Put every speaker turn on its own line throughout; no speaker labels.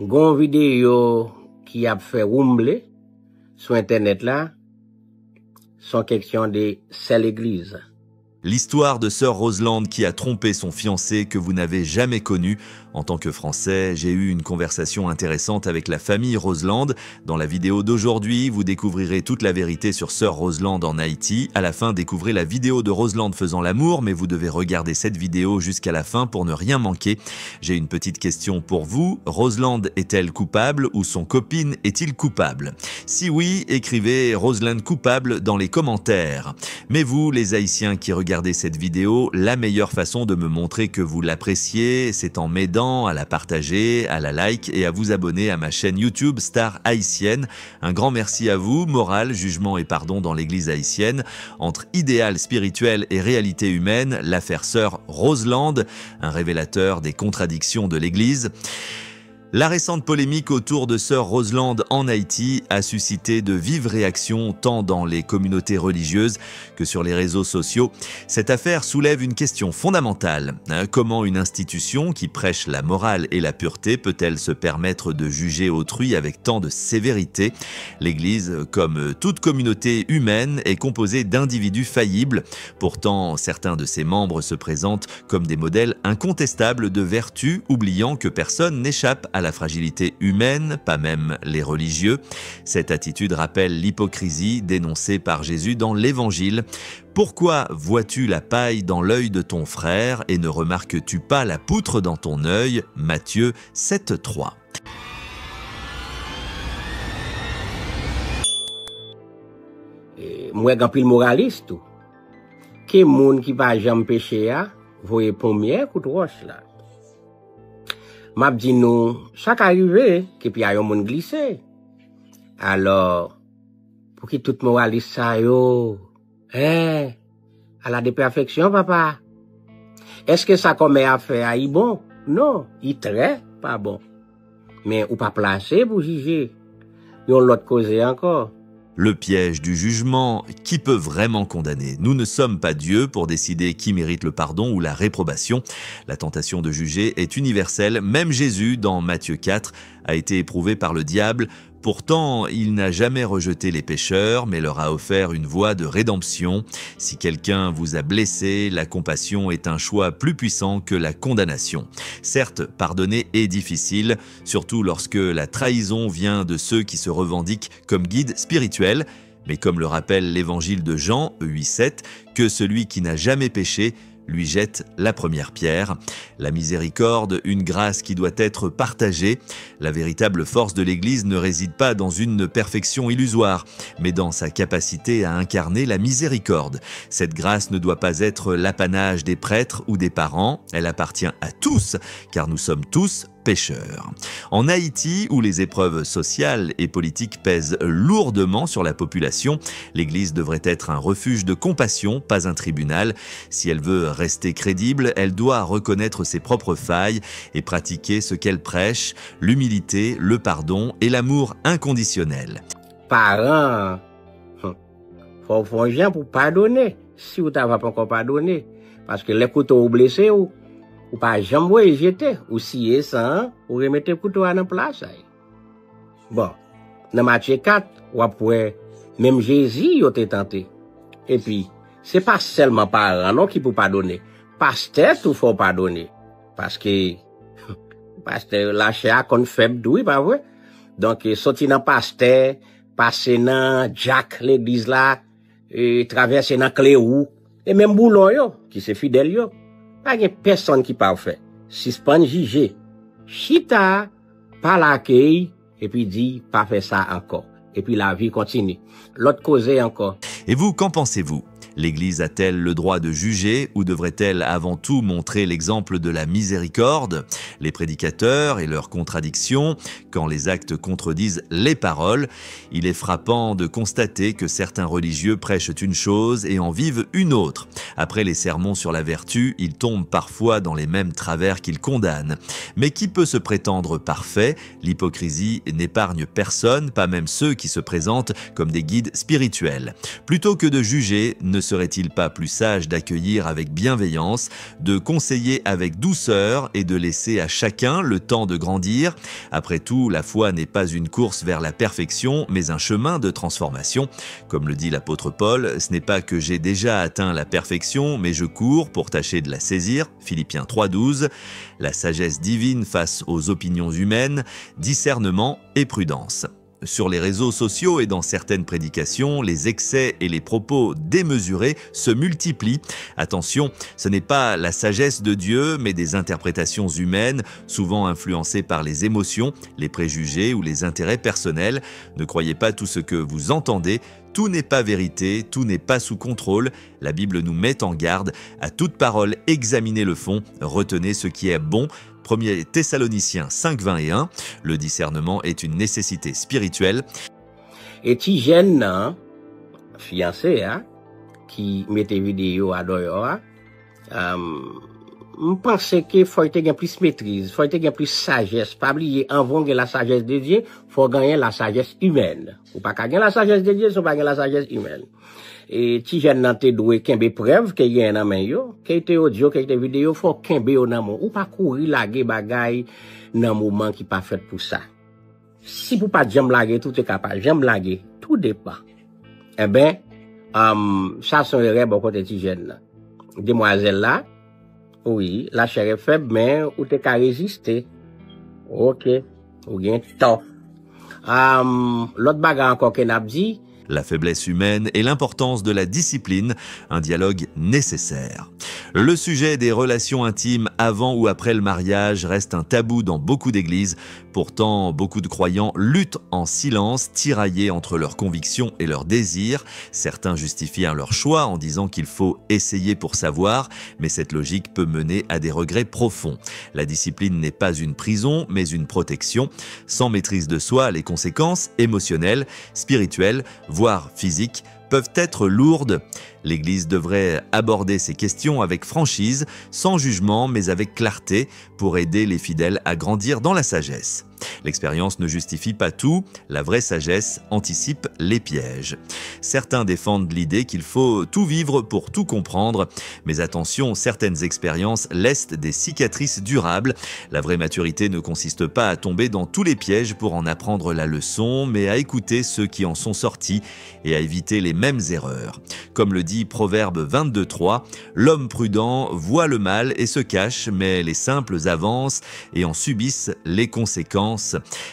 gon vidéo qui a fait rumble sur internet là, sont question de celle église.
L'histoire de sœur Roselande qui a trompé son fiancé que vous n'avez jamais connu. En tant que Français, j'ai eu une conversation intéressante avec la famille Roselande. Dans la vidéo d'aujourd'hui, vous découvrirez toute la vérité sur sœur Roselande en Haïti. À la fin, découvrez la vidéo de Roselande faisant l'amour, mais vous devez regarder cette vidéo jusqu'à la fin pour ne rien manquer. J'ai une petite question pour vous. Roselande est-elle coupable ou son copine est-il coupable? Si oui, écrivez Roselande coupable dans les commentaires. Mais vous, les Haïtiens qui regardez cette vidéo, la meilleure façon de me montrer que vous l'appréciez, c'est en m'aidant à la partager, à la like et à vous abonner à ma chaîne YouTube Star Haïtienne. Un grand merci à vous. Morale, jugement et pardon dans l'église haïtienne. Entre idéal spirituel et réalité humaine, l'affaire sœur Roselande, un révélateur des contradictions de l'église. La récente polémique autour de sœur Roselande en Haïti a suscité de vives réactions tant dans les communautés religieuses que sur les réseaux sociaux. Cette affaire soulève une question fondamentale. Comment une institution qui prêche la morale et la pureté peut-elle se permettre de juger autrui avec tant de sévérité? L'Église, comme toute communauté humaine, est composée d'individus faillibles. Pourtant, certains de ses membres se présentent comme des modèles incontestables de vertu, oubliant que personne n'échappe à la fragilité humaine, pas même les religieux. Cette attitude rappelle l'hypocrisie dénoncée par Jésus dans l'Évangile. Pourquoi vois-tu la paille dans l'œil de ton frère et ne remarques-tu pas la poutre dans ton œil? Matthieu 7,3.
Moi, grand pile moraliste, que moun qui va jamais pécher a, voyez premier coup de roche là. M'a dit nous, chaque arrivé, que puis y a un monde glissé. Alors, pour qui tout moraliste ça yo, à la déperfection, papa. Est-ce que ça comme a fait a bon? Non, il très pas bon. Mais ou pas placé pour juger. Yon l'autre cause encore.
Le piège du jugement, qui peut vraiment condamner? Nous ne sommes pas Dieu pour décider qui mérite le pardon ou la réprobation. La tentation de juger est universelle. Même Jésus, dans Matthieu 4, a été éprouvé par le diable. Pourtant, il n'a jamais rejeté les pécheurs, mais leur a offert une voie de rédemption. Si quelqu'un vous a blessé, la compassion est un choix plus puissant que la condamnation. Certes, pardonner est difficile, surtout lorsque la trahison vient de ceux qui se revendiquent comme guides spirituels. Mais comme le rappelle l'évangile de Jean 8,7, que celui qui n'a jamais péché lui jette la première pierre. La miséricorde, une grâce qui doit être partagée. La véritable force de l'Église ne réside pas dans une perfection illusoire, mais dans sa capacité à incarner la miséricorde. Cette grâce ne doit pas être l'apanage des prêtres ou des parents, elle appartient à tous, car nous sommes tous pécheurs. En Haïti, où les épreuves sociales et politiques pèsent lourdement sur la population, l'Église devrait être un refuge de compassion, pas un tribunal. Si elle veut rester crédible, elle doit reconnaître ses propres failles et pratiquer ce qu'elle prêche, l'humilité, le pardon et l'amour inconditionnel.
Parents, faut faire pour pardonner, si vous n'avez pas encore pardonné, parce que les couteaux blessés ou pas jamais jeter, ou si ça, ou remettre le couteau en place. Bon, dans Matthieu 4, ou après, même Jésus a été tenté. Et puis, c'est pas seulement parents non qui peut pardonner. Pasteur, tout faut pardonner. Parce que, pasteur, la chair qu'on faible, oui, pas vrai? Donc, sorti dans pasteur, passer dans Jack, l'église là, et traverser dans Cléou, et même Boulon, yo, qui c'est fidèle, yo. Pas de personne qui parfait. Suspend juger. Chita, pas l'accueil, et puis dit, pas faire ça encore. Et puis la vie continue. L'autre cause encore.
Et vous, qu'en pensez-vous? L'Église a-t-elle le droit de juger ou devrait-elle avant tout montrer l'exemple de la miséricorde? Les prédicateurs et leurs contradictions, quand les actes contredisent les paroles, il est frappant de constater que certains religieux prêchent une chose et en vivent une autre. Après les sermons sur la vertu, ils tombent parfois dans les mêmes travers qu'ils condamnent. Mais qui peut se prétendre parfait? L'hypocrisie n'épargne personne, pas même ceux qui se présentent comme des guides spirituels. Plutôt que de juger, ne serait-il pas plus sage d'accueillir avec bienveillance, de conseiller avec douceur et de laisser à chacun le temps de grandir? Après tout, la foi n'est pas une course vers la perfection, mais un chemin de transformation. Comme le dit l'apôtre Paul, ce n'est pas que j'ai déjà atteint la perfection, mais je cours pour tâcher de la saisir. Philippiens 3,12. La sagesse divine face aux opinions humaines, discernement et prudence. Sur les réseaux sociaux et dans certaines prédications, les excès et les propos démesurés se multiplient. Attention, ce n'est pas la sagesse de Dieu, mais des interprétations humaines, souvent influencées par les émotions, les préjugés ou les intérêts personnels. Ne croyez pas tout ce que vous entendez. Tout n'est pas vérité, tout n'est pas sous contrôle. La Bible nous met en garde. À toute parole, examinez le fond, retenez ce qui est bon. 1er Thessaloniciens 5:21, le discernement est une nécessité spirituelle.
Et ti jeune fiancé qui mettait vidéo à dehors, je pense qu'il faut gagner plus maîtrise, faut gagner plus sagesse, pas oublier avant que la sagesse de Dieu, faut gagner la sagesse humaine. Ou pas gagner la sagesse de Dieu, faut pas gagner la sagesse humaine. Et ti jeune nan te doué kembe preuve que y a nan men yo, que te audio, que te vidéo, faut kembe yo nan mon ou pas courir laguer bagay nan moment qui pas fait pour ça. Si vous pas j'aime laguer tout est capable, j'aime laguer, tout dépend. Eh ben ça sont les rêves côté ti jeune là. Demoiselle là, oui, la chair est faible mais ou te ka résister. OK, ou gen temps. L'autre bagay encore que n'a dit
la faiblesse humaine et l'importance de la discipline, un dialogue nécessaire. Le sujet des relations intimes avant ou après le mariage reste un tabou dans beaucoup d'églises. Pourtant, beaucoup de croyants luttent en silence, tiraillés entre leurs convictions et leurs désirs. Certains justifient leur choix en disant qu'il faut essayer pour savoir, mais cette logique peut mener à des regrets profonds. La discipline n'est pas une prison, mais une protection. Sans maîtrise de soi, les conséquences émotionnelles, spirituelles, voire physiques, peuvent être lourdes. L'Église devrait aborder ces questions avec franchise, sans jugement mais avec clarté, pour aider les fidèles à grandir dans la sagesse. L'expérience ne justifie pas tout, la vraie sagesse anticipe les pièges. Certains défendent l'idée qu'il faut tout vivre pour tout comprendre, mais attention, certaines expériences laissent des cicatrices durables. La vraie maturité ne consiste pas à tomber dans tous les pièges pour en apprendre la leçon, mais à écouter ceux qui en sont sortis et à éviter les mêmes erreurs. Comme le dit Proverbe 22:3, l'homme prudent voit le mal et se cache, mais les simples avancent et en subissent les conséquences.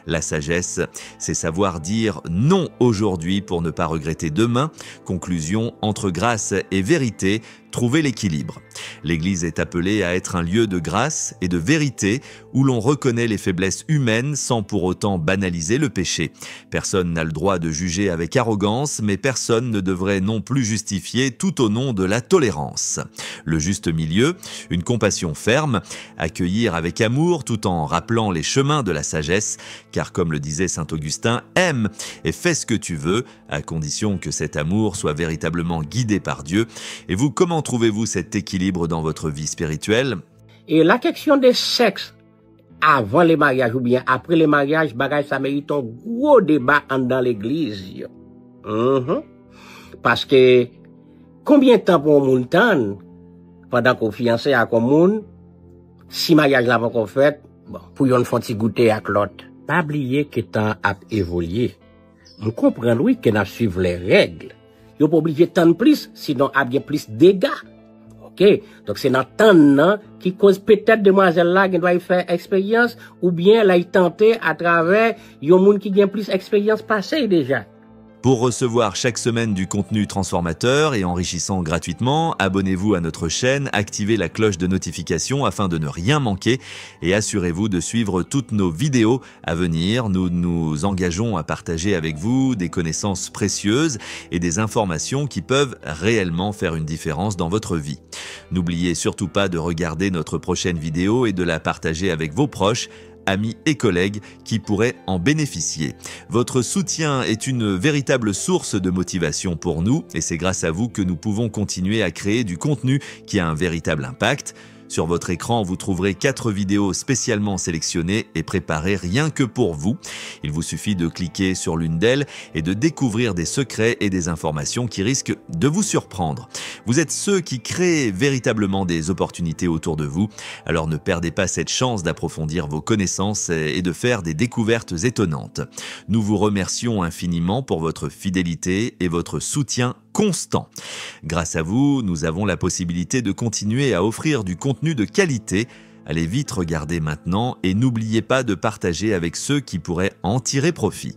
La sagesse, c'est savoir dire non aujourd'hui pour ne pas regretter demain. Conclusion, entre grâce et vérité, trouver l'équilibre. L'Église est appelée à être un lieu de grâce et de vérité où l'on reconnaît les faiblesses humaines sans pour autant banaliser le péché. Personne n'a le droit de juger avec arrogance, mais personne ne devrait non plus justifier tout au nom de la tolérance. Le juste milieu, une compassion ferme, accueillir avec amour tout en rappelant les chemins de la sagesse, car comme le disait saint Augustin, aime et fais ce que tu veux, à condition que cet amour soit véritablement guidé par Dieu. Et vous, comment trouvez-vous cet équilibre dans votre vie spirituelle?
Et la question des sexes avant les mariages ou bien après les mariages, bagage ça mérite un gros débat dans l'église. Parce que combien de temps pour un monde pendant qu'on fiancé à un si mariage là encore fait, bon, pour yon font goûter à l'autre. Pas oublier que temps a évolué. Nous comprenons oui que nous suivons les règles. Yo pas obligé de tant plus, sinon a bien plus de dégâts. OK? Donc c'est dans temps qui cause peut-être demoiselle là qui doit faire expérience ou bien là il tenter à travers yon monde qui gagne plus expérience passée déjà.
Pour recevoir chaque semaine du contenu transformateur et enrichissant gratuitement, abonnez-vous à notre chaîne, activez la cloche de notification afin de ne rien manquer et assurez-vous de suivre toutes nos vidéos à venir. Nous nous engageons à partager avec vous des connaissances précieuses et des informations qui peuvent réellement faire une différence dans votre vie. N'oubliez surtout pas de regarder notre prochaine vidéo et de la partager avec vos proches, amis et collègues qui pourraient en bénéficier. Votre soutien est une véritable source de motivation pour nous et c'est grâce à vous que nous pouvons continuer à créer du contenu qui a un véritable impact. Sur votre écran, vous trouverez 4 vidéos spécialement sélectionnées et préparées rien que pour vous. Il vous suffit de cliquer sur l'une d'elles et de découvrir des secrets et des informations qui risquent de vous surprendre. Vous êtes ceux qui créent véritablement des opportunités autour de vous, alors ne perdez pas cette chance d'approfondir vos connaissances et de faire des découvertes étonnantes. Nous vous remercions infiniment pour votre fidélité et votre soutien constant. Grâce à vous, nous avons la possibilité de continuer à offrir du contenu de qualité. Allez vite regarder maintenant et n'oubliez pas de partager avec ceux qui pourraient en tirer profit.